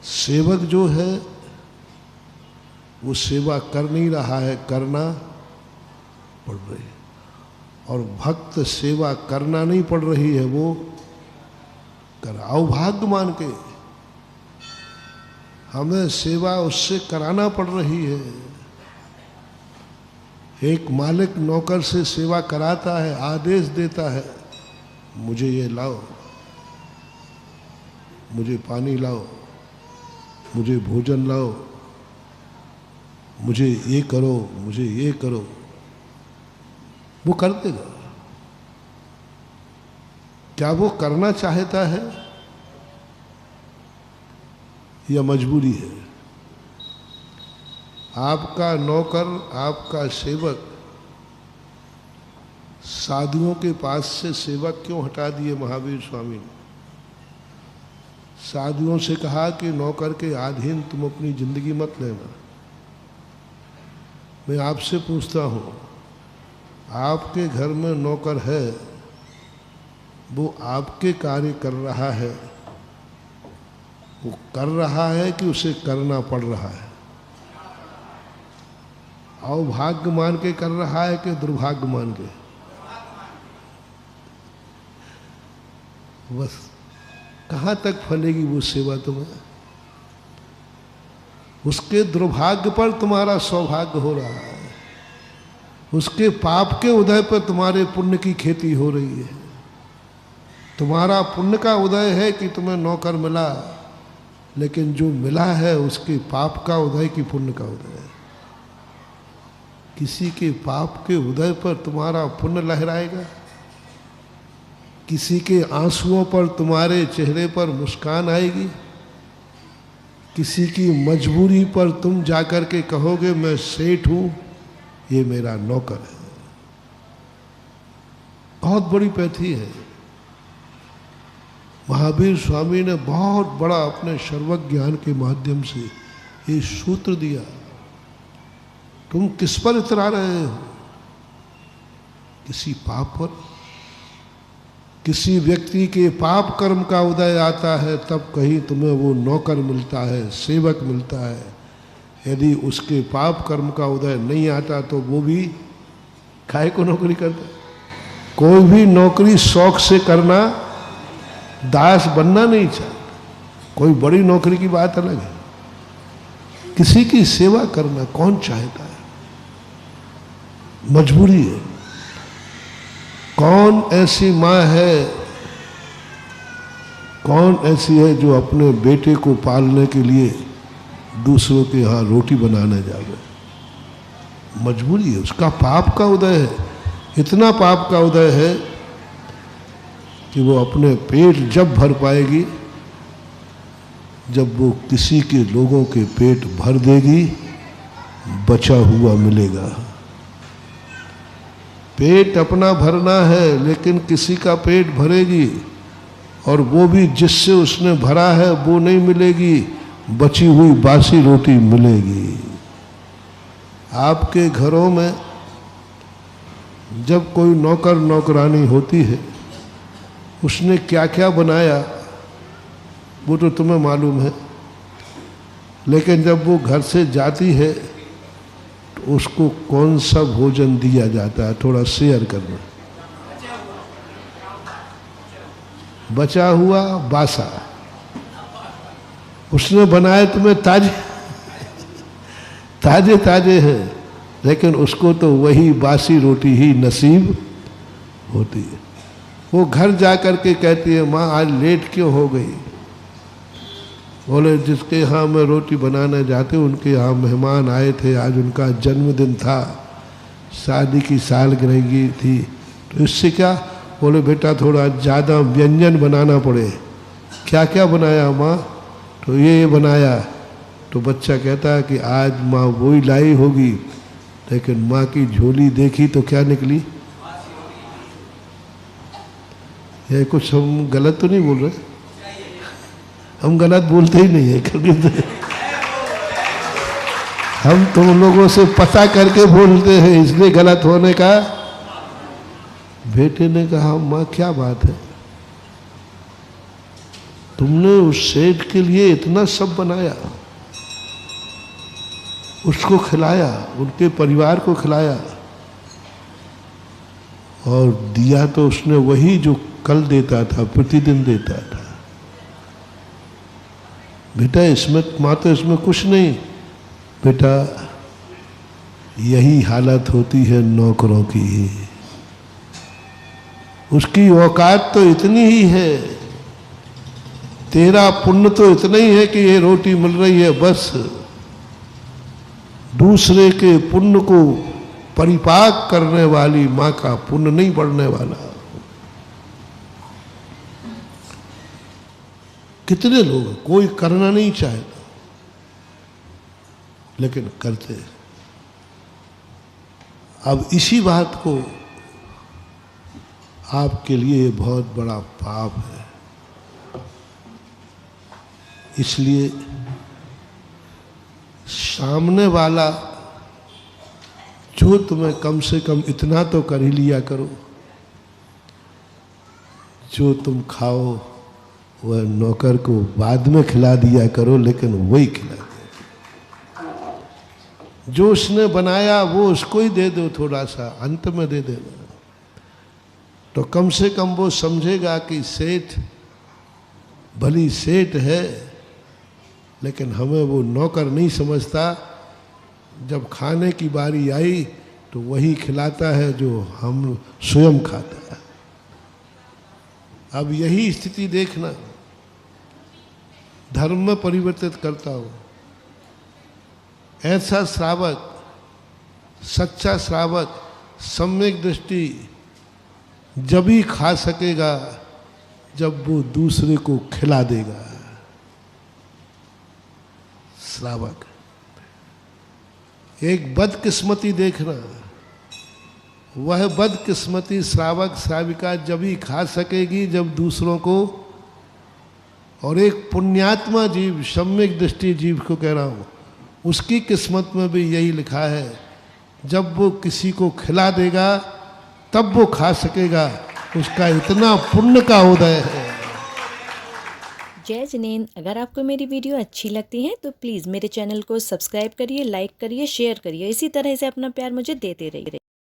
सेवक जो है वो सेवा कर नहीं रहा है, करना पड़ रही है। और भक्त सेवा करना नहीं पड़ रही है, वो कर अभाग्य मान के हमें सेवा उससे कराना पड़ रही है। एक मालिक नौकर से सेवा कराता है, आदेश देता है, मुझे ये लाओ, मुझे पानी लाओ, मुझे भोजन लाओ, मुझे ये करो, मुझे ये करो, वो कर देगा। क्या वो करना चाहता है या मजबूरी है? आपका नौकर, आपका सेवक साधुओं के पास से सेवक क्यों हटा दिए महावीर स्वामी ने? साधुओं से कहा कि नौकर के अधीन तुम अपनी जिंदगी मत लेना। मैं आपसे पूछता हूँ, आपके घर में नौकर है, वो आपके कार्य कर रहा है, वो कर रहा है कि उसे करना पड़ रहा है? अभाग्य मान के कर रहा है कि दुर्भाग्य मान के? बस कहाँ तक फलेगी वो सेवा तुम्हें? उसके दुर्भाग्य पर तुम्हारा सौभाग्य हो रहा है, उसके पाप के उदय पर तुम्हारे पुण्य की खेती हो रही है। तुम्हारा पुण्य का उदय है कि तुम्हें नौकर मिला, लेकिन जो मिला है उसके पाप का उदय की पुण्य का उदय है। किसी के पाप के उदय पर तुम्हारा पुण्य लहराएगा, किसी के आंसुओं पर तुम्हारे चेहरे पर मुस्कान आएगी, किसी की मजबूरी पर तुम जाकर के कहोगे मैं सेठ हूं, ये मेरा नौकर है। बहुत बड़ी पैथी है। महावीर स्वामी ने बहुत बड़ा अपने सर्वज्ञ ज्ञान के माध्यम से ये सूत्र दिया। तुम किस पर इतरा रहे हो? किसी पाप पर? किसी व्यक्ति के पाप कर्म का उदय आता है तब कहीं तुम्हें वो नौकर मिलता है, सेवक मिलता है। यदि उसके पाप कर्म का उदय नहीं आता तो वो भी काहे को नौकरी करता? कोई भी नौकरी शौक से करना, दास बनना नहीं चाहता। कोई बड़ी नौकरी की बात अलग है, किसी की सेवा करना कौन चाहता है? मजबूरी है। कौन ऐसी माँ है, कौन ऐसी है जो अपने बेटे को पालने के लिए दूसरों के यहाँ रोटी बनाने जावे? मजबूरी है, उसका पाप का उदय है। इतना पाप का उदय है कि वो अपने पेट जब भर पाएगी जब वो किसी के लोगों के पेट भर देगी, बचा हुआ मिलेगा। पेट अपना भरना है लेकिन किसी का पेट भरेगी, और वो भी जिससे उसने भरा है वो नहीं मिलेगी, बची हुई बासी रोटी मिलेगी। आपके घरों में जब कोई नौकर नौकरानी होती है, उसने क्या क्या बनाया वो तो तुम्हें मालूम है, लेकिन जब वो घर से जाती है तो उसको कौन सा भोजन दिया जाता है? थोड़ा शेयर करना। बचा हुआ बासा उसने बनाए, तुम्हें ताजे ताजे ताजे हैं, लेकिन उसको तो वही बासी रोटी ही नसीब होती है। वो घर जा कर के कहती है, माँ आज लेट क्यों हो गई? बोले जिसके यहाँ मैं रोटी बनाने जाते उनके यहाँ मेहमान आए थे, आज उनका जन्मदिन था, शादी की सालगिरह थी, तो इससे क्या? बोले बेटा थोड़ा ज़्यादा व्यंजन बनाना पड़े। क्या क्या बनाया माँ? तो ये बनाया। तो बच्चा कहता है कि आज माँ वही लाई होगी, लेकिन माँ की झोली देखी तो क्या निकली? ये कुछ हम गलत तो नहीं बोल रहे? हम गलत बोलते ही नहीं है कभी। हम तुम लोगों से पता करके बोलते हैं, इसलिए गलत होने का। बेटे ने कहा माँ क्या बात है? तुमने उस सेठ के लिए इतना सब बनाया, उसको खिलाया, उनके परिवार को खिलाया, और दिया तो उसने वही जो कल देता था, प्रतिदिन देता था। बेटा इसमें माँ, इसमें कुछ नहीं बेटा, यही हालत होती है नौकरों की। उसकी औकात तो इतनी ही है, तेरा पुण्य तो इतना ही है कि ये रोटी मिल रही है बस। दूसरे के पुण्य को परिपाक करने वाली माँ का पुण्य नहीं बढ़ने वाला। कितने लोग, कोई करना नहीं चाहता लेकिन करते। अब इसी बात को आपके लिए बहुत बड़ा पाप है, इसलिए सामने वाला जो तुम्हें कम से कम इतना तो कर ही लिया करो, जो तुम खाओ वह नौकर को बाद में खिला दिया करो, लेकिन वही खिला दे। जो उसने बनाया वो उसको ही दे दो, थोड़ा सा अंत में दे देना, तो कम से कम वो समझेगा कि सेठ भली सेठ है, लेकिन हमें वो नौकर नहीं समझता। जब खाने की बारी आई तो वही खिलाता है जो हम स्वयं खाता है। अब यही स्थिति देखना, धर्म में परिवर्तित करता हो। ऐसा श्रावक, सच्चा श्रावक, सम्यक दृष्टि जब ही खा सकेगा जब वो दूसरे को खिला देगा। श्रावक, एक बदकिस्मती देखना, वह बदकिस्मती श्रावक श्राविका जब ही खा सकेगी जब दूसरों को, और एक पुण्यात्मा जीव, सम्यक दृष्टि जीव को कह रहा हूँ, उसकी किस्मत में भी यही लिखा है, जब वो किसी को खिला देगा तब वो खा सकेगा, उसका इतना पुण्य का उदय है। जय जिनेंद्र। अगर आपको मेरी वीडियो अच्छी लगती है तो प्लीज़ मेरे चैनल को सब्सक्राइब करिए, लाइक करिए, शेयर करिए। इसी तरह से अपना प्यार मुझे देते रहिए।